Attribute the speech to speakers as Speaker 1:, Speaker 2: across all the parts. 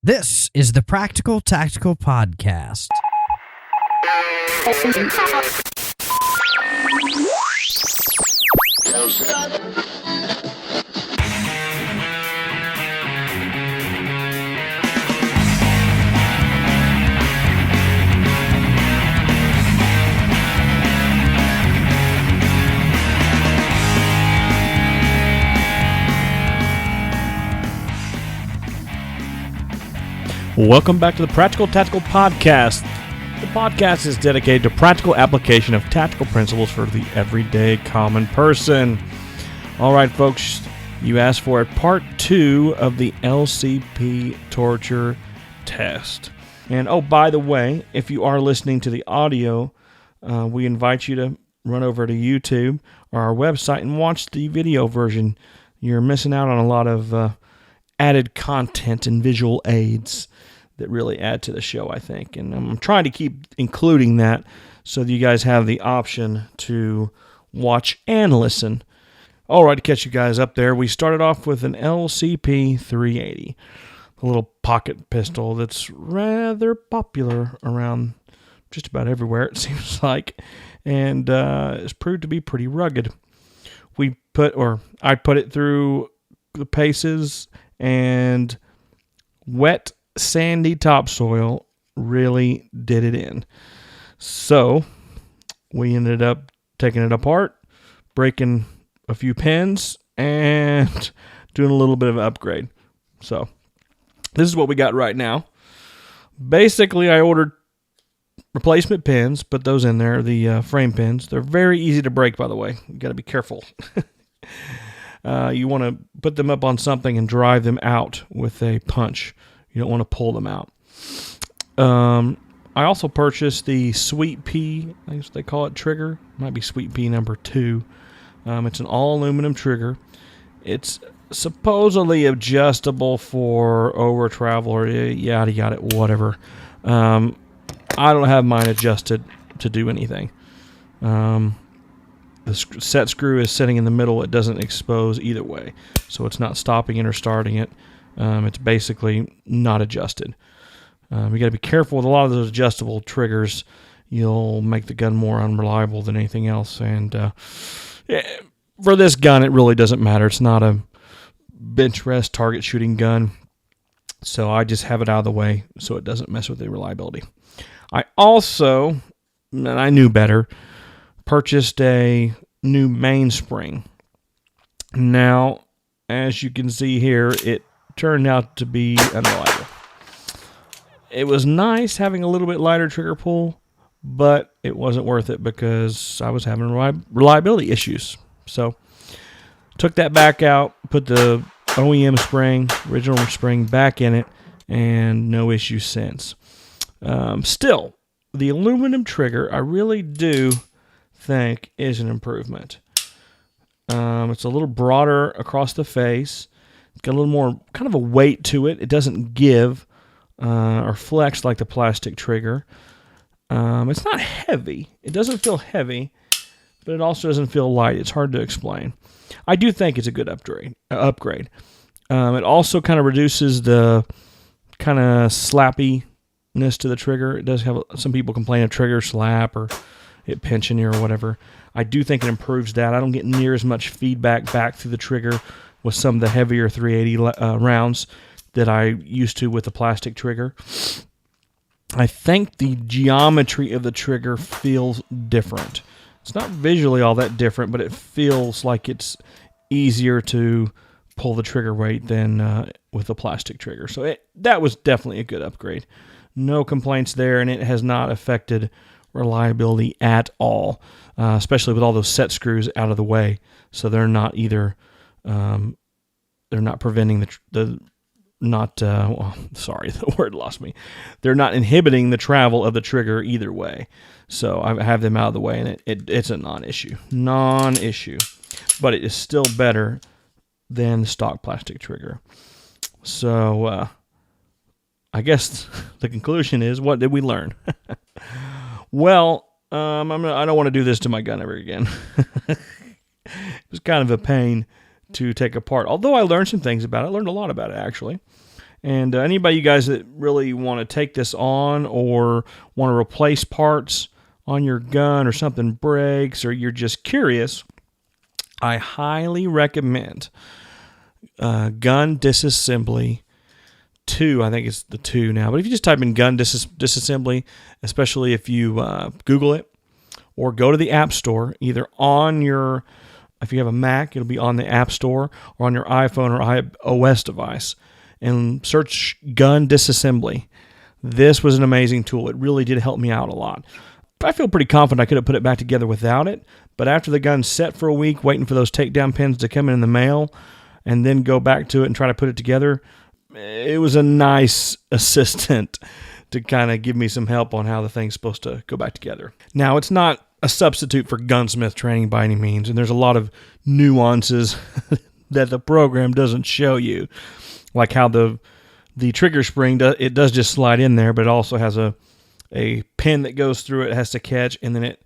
Speaker 1: This is the Practical Tactical Podcast.
Speaker 2: Welcome back to the Practical Tactical Podcast. The podcast is dedicated to practical application of tactical principles for the everyday common person. All right, folks, you asked for it. Part 2 of the LCP torture test. And, oh, by the way, if you are listening to the audio, we invite you to run over to YouTube or our website and watch the video version. You're missing out on a lot of added content and visual aids that really add to the show, I think. And I'm trying to keep including that so that you guys have the option to watch and listen. All right, to catch you guys up there, we started off with an LCP 380, a little pocket pistol that's rather popular around just about everywhere, it seems like, and it's proved to be pretty rugged. I put it through the paces, and wet, sandy topsoil really did it in. So we ended up taking it apart, breaking a few pins, and doing a little bit of an upgrade. So this is what we got right now. Basically, I ordered replacement pins, put those in there, the frame pins. They're very easy to break, by the way. You got to be careful. You want to put them up on something and drive them out with a punch. You don't want to pull them out. I also purchased the Sweet Pea, I guess they call it, trigger. Might be Sweet Pea number 2. It's an all-aluminum trigger. It's supposedly adjustable for over travel or yada yada, whatever. I don't have mine adjusted to do anything. The set screw is sitting in the middle. It doesn't expose either way, so it's not stopping it or starting it. It's basically not adjusted. You got to be careful with a lot of those adjustable triggers. You'll make the gun more unreliable than anything else. And for this gun, it really doesn't matter. It's not a bench rest target shooting gun, so I just have it out of the way so it doesn't mess with the reliability. I also, and I knew better, purchased a new mainspring. Now, as you can see here, it turned out to be unreliable. It was nice having a little bit lighter trigger pull, but it wasn't worth it because I was having reliability issues. So, took that back out, put the OEM spring, original spring, back in it, and no issue since. Still, the aluminum trigger, I really do think is an improvement. It's a little broader across the face. It's got a little more kind of a weight to it. It doesn't give or flex like the plastic trigger. It's not heavy. It doesn't feel heavy, but it also doesn't feel light. It's hard to explain. I do think it's a good upgrade. It also kind of reduces the kind of slappiness to the trigger. It does have some people complain of trigger slap or it pinching you or whatever. I do think it improves that. I don't get near as much feedback back through the trigger with some of the heavier 380 rounds that I used to with the plastic trigger. I think the geometry of the trigger feels different. It's not visually all that different, but it feels like it's easier to pull the trigger weight than with the plastic trigger. So that was definitely a good upgrade. No complaints there, and it has not affected reliability at all, especially with all those set screws out of the way. So they're not either, they're not preventing the word lost me. They're not inhibiting the travel of the trigger either way. So I have them out of the way, and it's a non-issue. But it is still better than the stock plastic trigger. So I guess the conclusion is, what did we learn? Well, I don't want to do this to my gun ever again. It was kind of a pain to take apart. Although I learned some things about it. I learned a lot about it, actually. And anybody, you guys that really want to take this on or want to replace parts on your gun or something breaks or you're just curious, I highly recommend Gun Disassembly 2. I think it's the 2 now. But if you just type in Gun Disassembly, especially if you Google it or go to the App Store, either on your, if you have a Mac, it'll be on the App Store, or on your iPhone or iOS device, and search Gun Disassembly. This was an amazing tool. It really did help me out a lot. I feel pretty confident I could have put it back together without it, but after the gun's set for a week, waiting for those takedown pins to come in the mail, and then go back to it and try to put it together, it was a nice assistant to kind of give me some help on how the thing's supposed to go back together. Now, it's not a substitute for Gunsmith Training by any means, and there's a lot of nuances that the program doesn't show you, like how the trigger spring, it does just slide in there, but it also has a pin that goes through it has to catch, and then it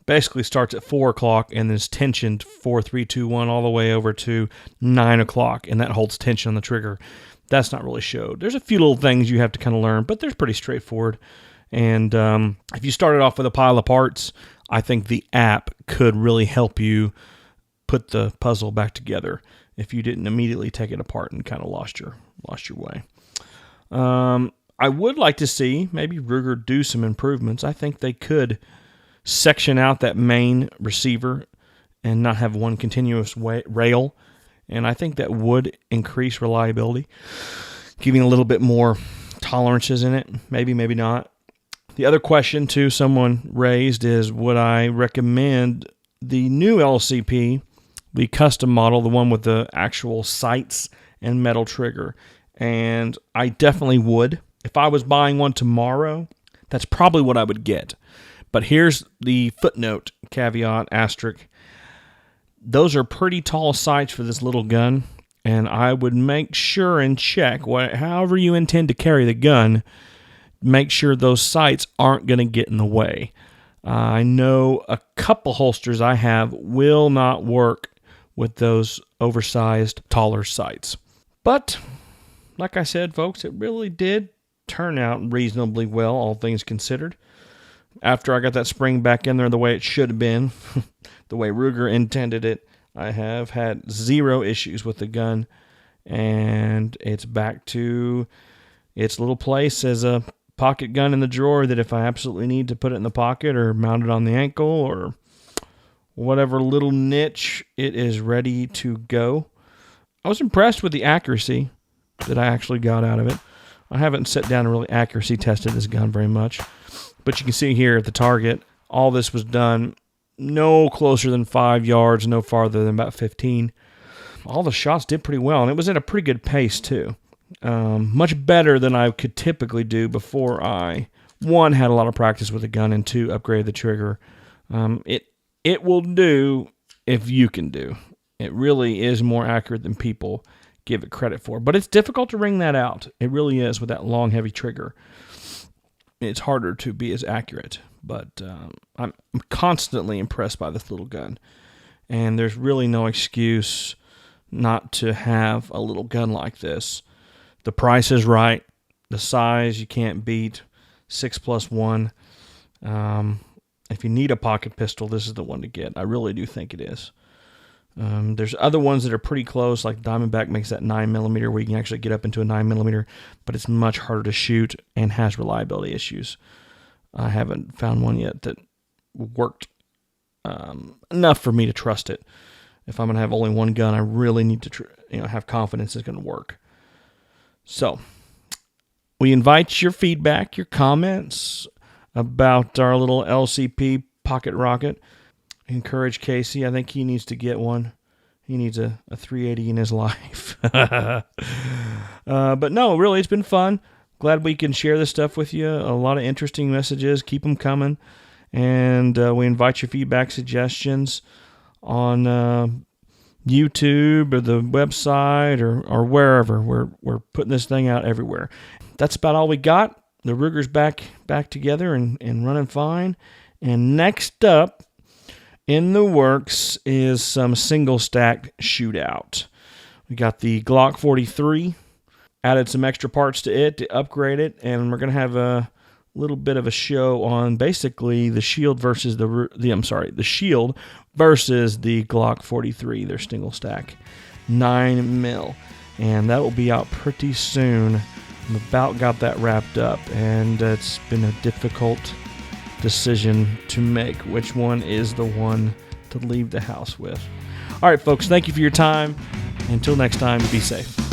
Speaker 2: basically starts at 4 o'clock and then is tensioned 4, 3, 2, 1 all the way over to 9 o'clock, and that holds tension on the trigger. That's not really showed. There's a few little things you have to kind of learn, but they're pretty straightforward. And if you started off with a pile of parts, I think the app could really help you put the puzzle back together if you didn't immediately take it apart and kind of lost your way. I would like to see maybe Ruger do some improvements. I think they could section out that main receiver and not have one continuous rail, and I think that would increase reliability, giving a little bit more tolerances in it. Maybe not. The other question, too, someone raised is, would I recommend the new LCP, the custom model, the one with the actual sights and metal trigger? And I definitely would. If I was buying one tomorrow, that's probably what I would get. But here's the footnote, caveat, asterisk. Those are pretty tall sights for this little gun, and I would make sure and check, however you intend to carry the gun, make sure those sights aren't going to get in the way. I know a couple holsters I have will not work with those oversized, taller sights. But, like I said, folks, it really did turn out reasonably well, all things considered. After I got that spring back in there the way it should have been, the way Ruger intended it, I have had zero issues with the gun, and it's back to its little place as a pocket gun in the drawer that if I absolutely need to put it in the pocket or mount it on the ankle or whatever little niche, it is ready to go. I was impressed with the accuracy that I actually got out of it. I haven't sat down and really accuracy tested this gun very much, but you can see here at the target, all this was done no closer than 5 yards, no farther than about 15. All the shots did pretty well, and it was at a pretty good pace too. Much better than I could typically do before I, 1, had a lot of practice with the gun, and 2, upgraded the trigger. It will do if you can do. It really is more accurate than people give it credit for. But it's difficult to wring that out. It really is with that long, heavy trigger. It's harder to be as accurate. But I'm constantly impressed by this little gun. And there's really no excuse not to have a little gun like this. The price is right. The size you can't beat. 6+1. If you need a pocket pistol, this is the one to get. I really do think it is. There's other ones that are pretty close, like Diamondback makes that 9mm where you can actually get up into a 9mm, but it's much harder to shoot and has reliability issues. I haven't found one yet that worked enough for me to trust it. If I'm going to have only one gun, I really need to have confidence it's going to work. So, we invite your feedback, your comments about our little LCP pocket rocket. Encourage Casey. I think he needs to get one. He needs a 380 in his life. But no, really, it's been fun. Glad we can share this stuff with you. A lot of interesting messages. Keep them coming. And we invite your feedback, suggestions on YouTube or the website or wherever. We're putting this thing out everywhere. That's about all we got. The Ruger's back together and running fine. And next up in the works is some single stack shootout. We got the Glock 43 added some extra parts to it to upgrade it, and we're going to have a little bit of a show on basically the shield versus the shield versus the Glock 43, their single stack 9mm, and that will be out pretty soon. I'm about got that wrapped up, and it's been a difficult decision to make which one is the one to leave the house with. All right, folks, thank you for your time. Until next time, be safe.